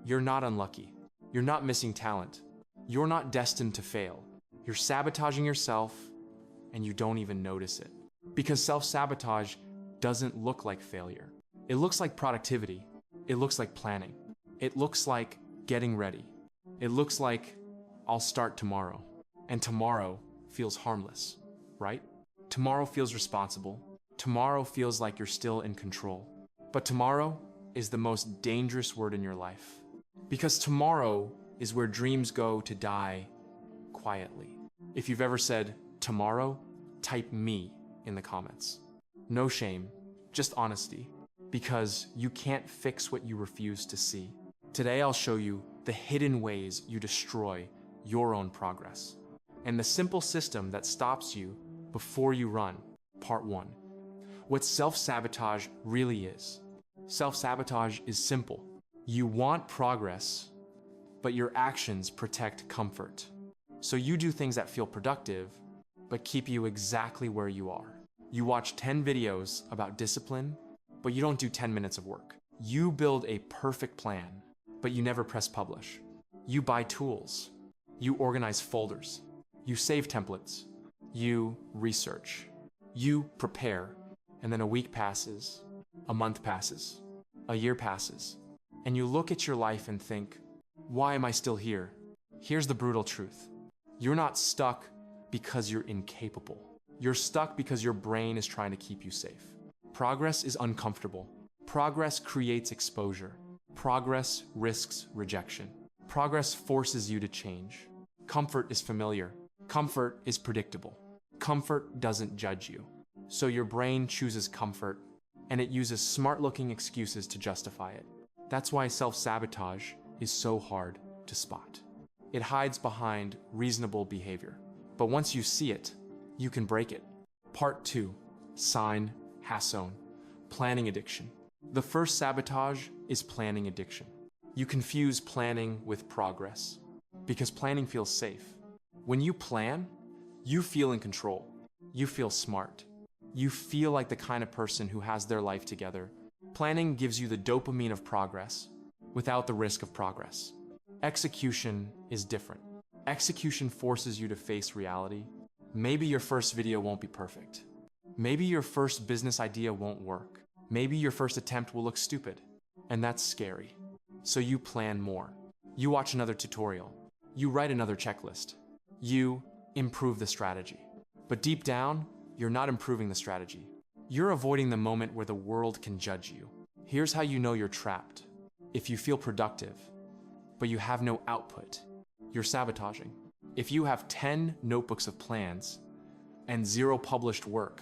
You're not unlucky. You're not missing talent. You're not destined to fail. You're sabotaging yourself, and you don't even notice it. Because self-sabotage doesn't look like failure. It looks like productivity. It looks like planning. It looks like getting ready. It looks like, I'll start tomorrow. And tomorrow feels harmless, right? Tomorrow feels responsible. Tomorrow feels like you're still in control. But tomorrow is the most dangerous word in your life. Because tomorrow is where dreams go to die quietly. If you've ever said tomorrow, type me in the comments. No shame, just honesty. Because you can't fix what you refuse to see. Today I'll show you the hidden ways you destroy your own progress. And the simple system that stops you before you run. Part 1. What self-sabotage really is. Self-sabotage is simple. You want progress, but your actions protect comfort. So you do things that feel productive, but keep you exactly where you are. You watch 10 videos about discipline, but you don't do 10 minutes of work. You build a perfect plan, but you never press publish. You buy tools. You organize folders. You save templates. You research. You prepare. And then a week passes, a month passes, a year passes, and you look at your life and think, why am I still here? Here's the brutal truth. You're not stuck because you're incapable. You're stuck because your brain is trying to keep you safe. Progress is uncomfortable. Progress creates exposure. Progress risks rejection. Progress forces you to change. Comfort is familiar. Comfort is predictable. Comfort doesn't judge you. So your brain chooses comfort, and it uses smart-looking excuses to justify it. That's why self-sabotage is so hard to spot. It hides behind reasonable behavior. But once you see it, you can break it. Part 2. Sign Hasson. Planning addiction. The first sabotage is planning addiction. You confuse planning with progress because planning feels safe. When you plan, you feel in control. You feel smart. You feel like the kind of person who has their life together. Planning gives you the dopamine of progress without the risk of progress. Execution is different. Execution forces you to face reality. Maybe your first video won't be perfect. Maybe your first business idea won't work. Maybe your first attempt will look stupid. And that's scary. So you plan more. You watch another tutorial. You write another checklist. You improve the strategy. But deep down, you're not improving the strategy. You're avoiding the moment where the world can judge you. Here's how you know you're trapped. If you feel productive, but you have no output, you're sabotaging. If you have 10 notebooks of plans and 0 published work,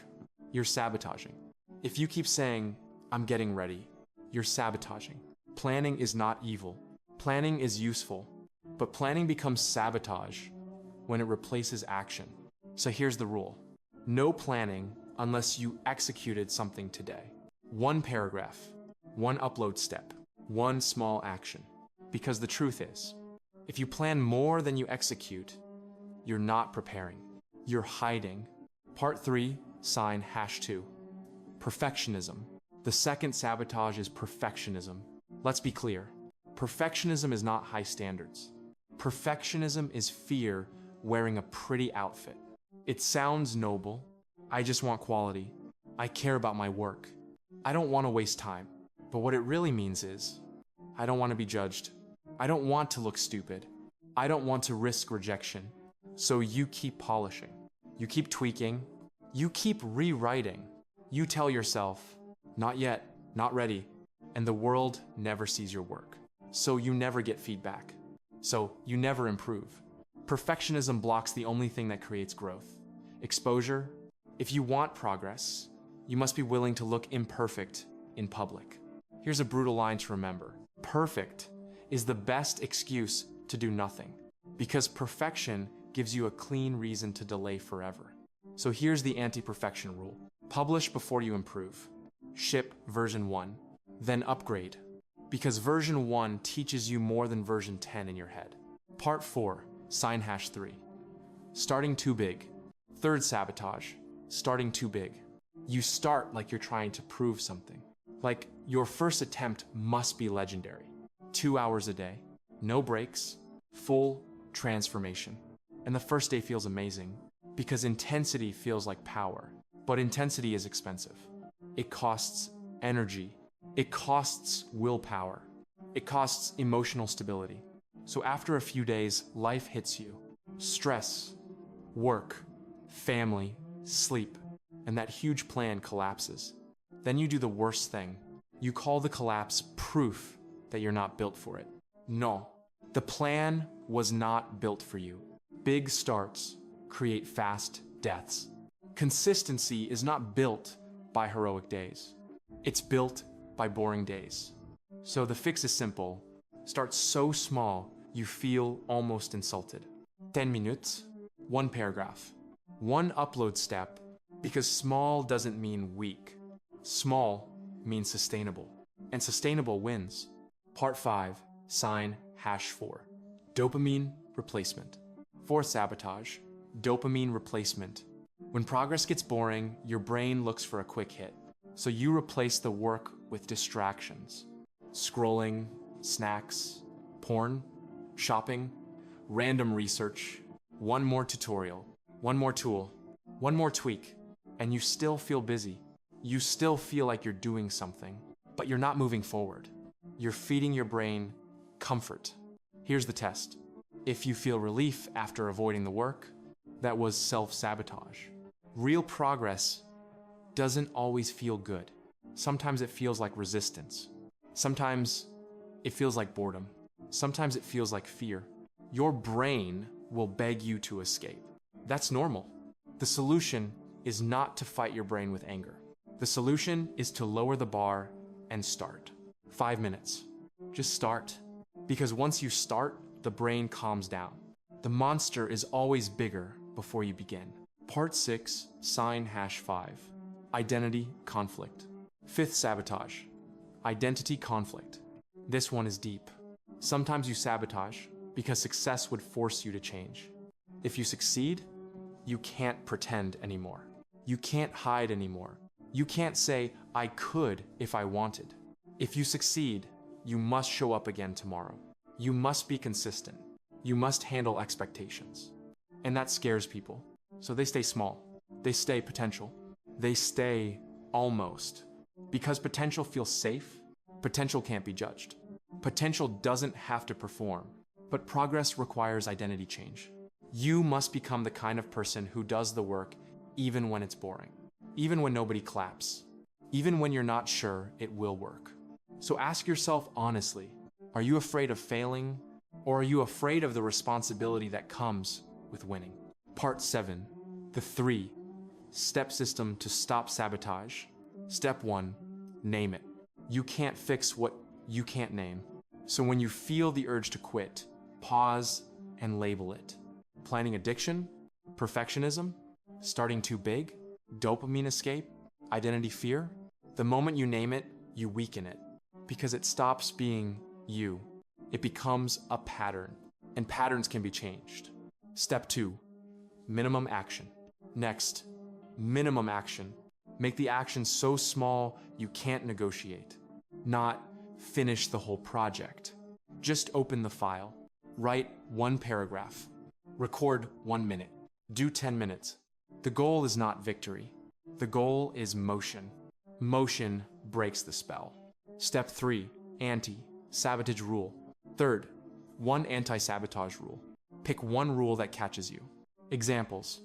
you're sabotaging. If you keep saying, I'm getting ready, you're sabotaging. Planning is not evil. Planning is useful, but planning becomes sabotage when it replaces action. So here's the rule. No planning unless you executed something today. 1 paragraph, 1 upload step, 1 small action. Because the truth is, if you plan more than you execute, you're not preparing. You're hiding. Part 3, sign #2. Perfectionism. The second sabotage is perfectionism. Let's be clear. Perfectionism is not high standards. Perfectionism is fear wearing a pretty outfit. It sounds noble. I just want quality. I care about my work. I don't want to waste time. But what it really means is, I don't want to be judged. I don't want to look stupid. I don't want to risk rejection. So you keep polishing. You keep tweaking. You keep rewriting. You tell yourself, not yet, not ready. And the world never sees your work. So you never get feedback. So you never improve. Perfectionism blocks the only thing that creates growth. Exposure. If you want progress, you must be willing to look imperfect in public. Here's a brutal line to remember. Perfect is the best excuse to do nothing, because perfection gives you a clean reason to delay forever. So here's the anti-perfection rule. Publish before you improve. Ship version 1, then upgrade, because version 1 teaches you more than version 10 in your head. Part 4, sign #3. Starting too big. Third sabotage, starting too big. You start like you're trying to prove something. Like your first attempt must be legendary. 2 hours a day, no breaks, full transformation. And the first day feels amazing because intensity feels like power, but intensity is expensive. It costs energy, it costs willpower, it costs emotional stability. So after a few days, life hits you. Stress, work, family, sleep, and that huge plan collapses. Then you do the worst thing. You call the collapse proof that you're not built for it. No, the plan was not built for you. Big starts create fast deaths. Consistency is not built by heroic days. It's built by boring days. So the fix is simple. Start so small you feel almost insulted. 10 minutes, 1 paragraph, 1 upload step, because small doesn't mean weak. Small means sustainable, and sustainable wins. Part 5, sign #4. Dopamine replacement. For sabotage, dopamine replacement. When progress gets boring, your brain looks for a quick hit. So you replace the work with distractions. Scrolling, snacks, porn, shopping, random research, one more tutorial, one more tool, one more tweak, and you still feel busy. You still feel like you're doing something, but you're not moving forward. You're feeding your brain comfort. Here's the test. If you feel relief after avoiding the work, that was self-sabotage. Real progress doesn't always feel good. Sometimes it feels like resistance. Sometimes it feels like boredom. Sometimes it feels like fear. Your brain will beg you to escape. That's normal. The solution is not to fight your brain with anger. The solution is to lower the bar and start. 5 minutes. Just start. Because once you start, the brain calms down. The monster is always bigger before you begin. Part 6, sign #5. Identity conflict. 5th sabotage. Identity conflict. This one is deep. Sometimes you sabotage because success would force you to change. If you succeed, you can't pretend anymore. You can't hide anymore. You can't say, I could if I wanted. If you succeed, you must show up again tomorrow. You must be consistent. You must handle expectations. And that scares people. So they stay small. They stay potential. They stay almost. Because potential feels safe, potential can't be judged. Potential doesn't have to perform, but progress requires identity change. You must become the kind of person who does the work even when it's boring, even when nobody claps, even when you're not sure it will work. So ask yourself honestly, are you afraid of failing, or are you afraid of the responsibility that comes with winning? Part 7, the 3-step system to stop sabotage. Step 1, name it. You can't fix what you can't name. So when you feel the urge to quit, pause and label it. Planning addiction, perfectionism, starting too big, dopamine escape, identity fear. The moment you name it, you weaken it because it stops being you. It becomes a pattern, and patterns can be changed. Step 2, minimum action. Next, minimum action. Make the action so small you can't negotiate. Not finish the whole project. Just open the file. Write 1 paragraph. Record 1 minute. Do 10 minutes. The goal is not victory. The goal is motion. Motion breaks the spell. Step 3, anti-sabotage rule. 3rd, 1 anti-sabotage rule. Pick 1 rule that catches you. Examples.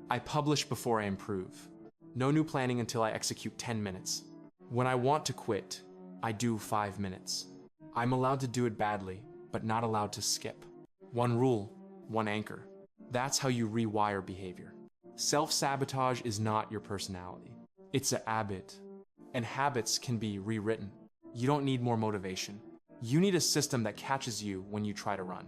I publish before I improve. No new planning until I execute 10 minutes. When I want to quit, I do 5 minutes. I'm allowed to do it badly, but not allowed to skip. 1 rule, 1 anchor. That's how you rewire behavior. Self-sabotage is not your personality. It's a habit, and habits can be rewritten. You don't need more motivation. You need a system that catches you when you try to run.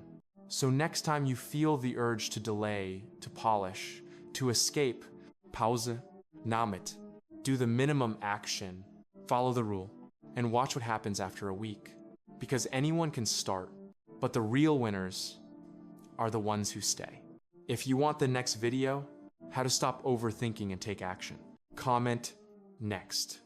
So next time you feel the urge to delay, to polish, to escape, pause, name it. Do the minimum action, follow the rule, and watch what happens after a week. Because anyone can start, but the real winners are the ones who stay. If you want the next video, how to stop overthinking and take action, comment next.